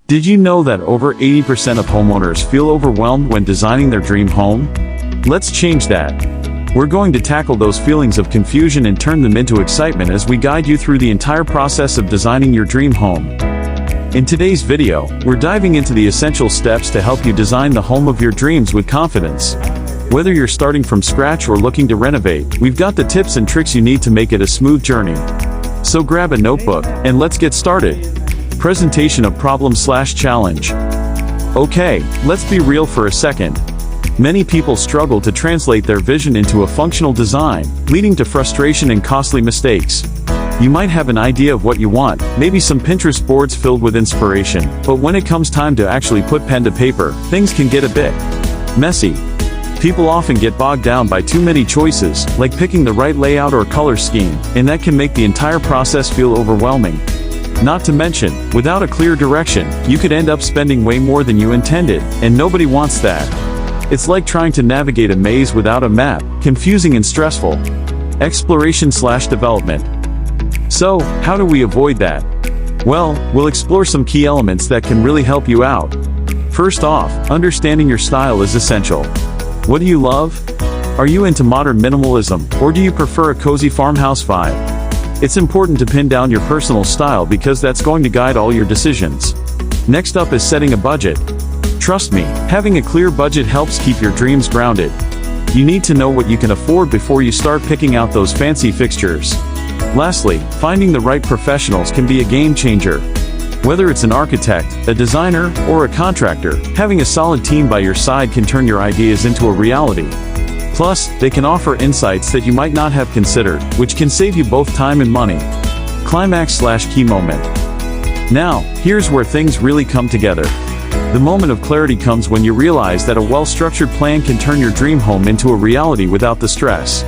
Did you know that over 80% of homeowners feel overwhelmed when designing their dream home? Let's change that. We're going to tackle those feelings of confusion and turn them into excitement as we guide you through the entire process of designing your dream home. In today's video, we're diving into the essential steps to help you design the home of your dreams with confidence. Whether you're starting from scratch or looking to renovate, we've got the tips and tricks you need to make it a smooth journey. So grab a notebook, and let's get started. Presentation of problem/challenge. Okay, let's be real for a second. Many people struggle to translate their vision into a functional design, leading to frustration and costly mistakes. You might have an idea of what you want, maybe some Pinterest boards filled with inspiration, but when it comes time to actually put pen to paper, things can get a bit messy. People often get bogged down by too many choices, like picking the right layout or color scheme, and that can make the entire process feel overwhelming. Not to mention, without a clear direction, you could end up spending way more than you intended, and nobody wants that. It's like trying to navigate a maze without a map, confusing and stressful. Exploration/development. So, how do we avoid that? Well, we'll explore some key elements that can really help you out. First off, understanding your style is essential. What do you love? Are you into modern minimalism, or do you prefer a cozy farmhouse vibe? It's important to pin down your personal style because that's going to guide all your decisions. Next up is setting a budget. Trust me, having a clear budget helps keep your dreams grounded. You need to know what you can afford before you start picking out those fancy fixtures. Lastly, finding the right professionals can be a game changer. Whether it's an architect, a designer, or a contractor, having a solid team by your side can turn your ideas into a reality. Plus, they can offer insights that you might not have considered, which can save you both time and money. Climax/key moment. Now, here's where things really come together. The moment of clarity comes when you realize that a well-structured plan can turn your dream home into a reality without the stress.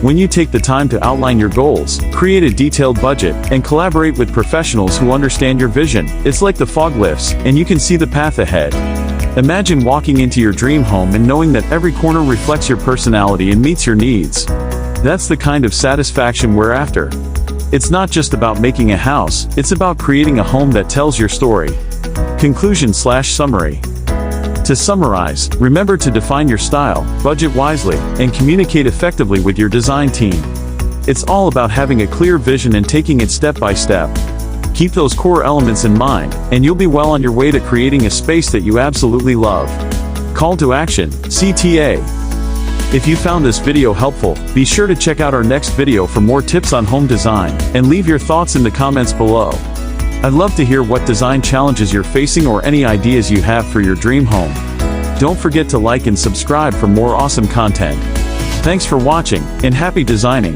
When you take the time to outline your goals, create a detailed budget, and collaborate with professionals who understand your vision, it's like the fog lifts, and you can see the path ahead. Imagine walking into your dream home and knowing that every corner reflects your personality and meets your needs. That's the kind of satisfaction we're after. It's not just about making a house, it's about creating a home that tells your story. Conclusion/summary. To summarize, remember to define your style, budget wisely, and communicate effectively with your design team. It's all about having a clear vision and taking it step by step. Keep those core elements in mind, and you'll be well on your way to creating a space that you absolutely love. Call to action, CTA. If you found this video helpful, be sure to check out our next video for more tips on home design, and leave your thoughts in the comments below. I'd love to hear what design challenges you're facing or any ideas you have for your dream home. Don't forget to like and subscribe for more awesome content. Thanks for watching, and happy designing!